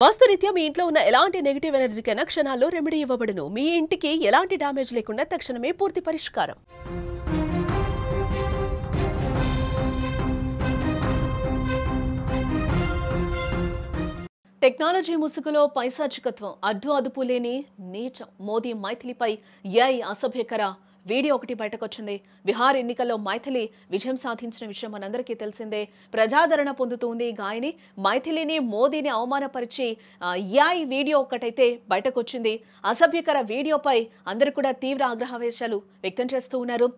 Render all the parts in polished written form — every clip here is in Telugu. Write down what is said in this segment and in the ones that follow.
వాస్తురీత్యా మీ ఇంట్లో ఉన్న ఎలాంటి నెగటివ్ ఎనర్జీకైనా క్షణాల్లో రెమెడీ ఇవ్వబడును. మీ ఇంటికి ఎలాంటి డ్యామేజ్ లేకుండా తక్షణమే పూర్తి పరిష్కారం. టెక్నాలజీ ముసుగులో పైశాచికత్వం, అడ్డు అదుపు లేని నీచం. మోదీ మైథిలిపై ఏఐ అసభ్యకర వీడియో ఒకటి బయటకొచ్చింది. బిహార్ ఎన్నికల్లో మైథిలి విజయం సాధించిన విషయం మనందరికీ తెలిసిందే. ప్రజాదరణ పొందుతుంది గాయని. మైథిలిని, మోదీని అవమానపరిచి ఏఐ వీడియో ఒకటైతే బయటకొచ్చింది. అసభ్యకర వీడియోపై అందరూ కూడా తీవ్ర ఆగ్రహవేశాలు వ్యక్తం చేస్తూ ఉన్నారు.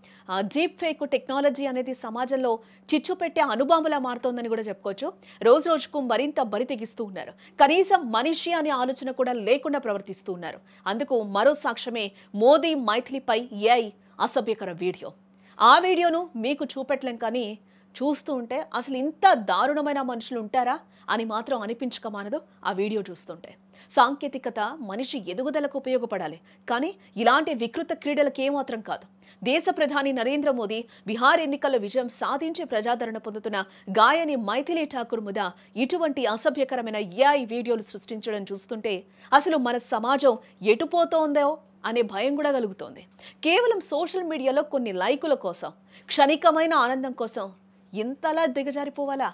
డీప్ ఫేక్ టెక్నాలజీ అనేది సమాజంలో చిచ్చు పెట్టే అనుభవంలా మారుతోందని కూడా చెప్పుకోవచ్చు. రోజు రోజుకు మరింత బరి తెగిస్తూ ఉన్నారు. కనీసం మనిషి అనే ఆలోచన కూడా లేకుండా ప్రవర్తిస్తూ ఉన్నారు. అందుకు మరో సాక్ష్యమే మోదీ మైథిలిపై ఏఐ అసభ్యకర వీడియో. ఆ వీడియోను మీకు చూపెట్టలేం, కానీ చూస్తూ ఉంటే అసలు ఇంత దారుణమైన మనుషులు ఉంటారా అని మాత్రం అనిపించక మానదు. ఆ వీడియో చూస్తుంటే సాంకేతికత మనిషి ఎదుగుదలకు ఉపయోగపడాలి, కానీ ఇలాంటి వికృత క్రీడలకు ఏమాత్రం కాదు. దేశ ప్రధాని నరేంద్ర మోదీ బిహార్ ఎన్నికల్లో విజయం సాధించి ప్రజాదరణ పొందుతున్న గాయని మైథిలి ఠాకూర్ మీద ఇటువంటి అసభ్యకరమైన ఏఐ వీడియోలు సృష్టించడం చూస్తుంటే అసలు మన సమాజం ఎటుపోతోందో అనే భయం కూడా కలుగుతోంది. కేవలం సోషల్ మీడియాలో కొన్ని లైకుల కోసం, క్షణికమైన ఆనందం కోసం ఇంతలా దిగజారిపోవాలా?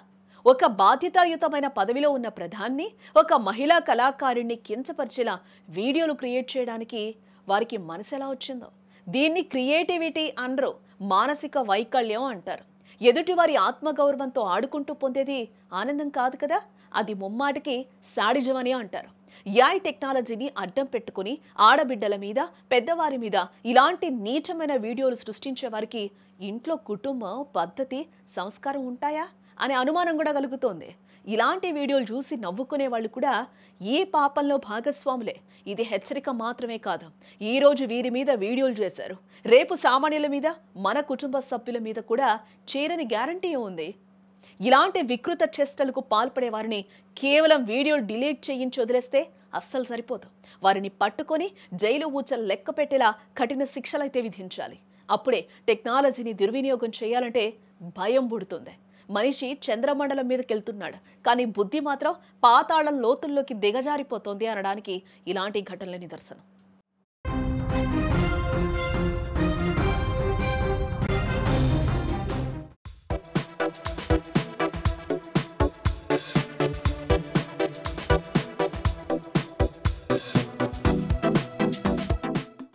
ఒక బాధ్యతాయుతమైన పదవిలో ఉన్న ప్రధాన్ని, ఒక మహిళా కళాకారుణ్ణి కించపరిచేలా వీడియోలు క్రియేట్ చేయడానికి వారికి మనసు ఎలా వచ్చిందో. దీన్ని క్రియేటివిటీ అనరు, మానసిక వైకల్యం అంటారు. ఎదుటివారి ఆత్మగౌరవంతో ఆడుకుంటూ పొందేది ఆనందం కాదు కదా, అది ముమ్మాటికి శాడిజం అని అంటారు. ఏఐ టెక్నాలజీని అడ్డం పెట్టుకుని ఆడబిడ్డల మీద, పెద్దవారి మీద ఇలాంటి నీచమైన వీడియోలు సృష్టించే వారికి ఇంట్లో కుటుంబం, పద్ధతి, సంస్కారం ఉంటాయా అనే అనుమానం కూడా కలుగుతోంది. ఇలాంటి వీడియోలు చూసి నవ్వుకునే వాళ్ళు కూడా ఈ పాపంలో భాగస్వాములే. ఇది హెచ్చరిక మాత్రమే కాదు. ఈ రోజు వీరి మీద వీడియోలు చేశారు, రేపు సామాన్యుల మీద, మన కుటుంబ సభ్యుల మీద కూడా చేరని గ్యారంటీ ఉంది. ఇలాంటి వికృత చేష్టలకు పాల్పడే వారిని కేవలం వీడియోలు డిలీట్ చేయించి వదిలేస్తే అస్సలు సరిపోదు. వారిని పట్టుకొని జైలు ఊచలు లెక్క పెట్టేలా కఠిన శిక్షలైతే విధించాలి. అప్పుడే టెక్నాలజీని దుర్వినియోగం చేయాలంటే భయం పుడుతుంది. మనిషి చంద్రమండలం మీదకి వెళ్తున్నాడు, కానీ బుద్ధి మాత్రం పాతాళం లోతుల్లోకి దిగజారిపోతోంది అనడానికి ఇలాంటి ఘటనల నిదర్శనం.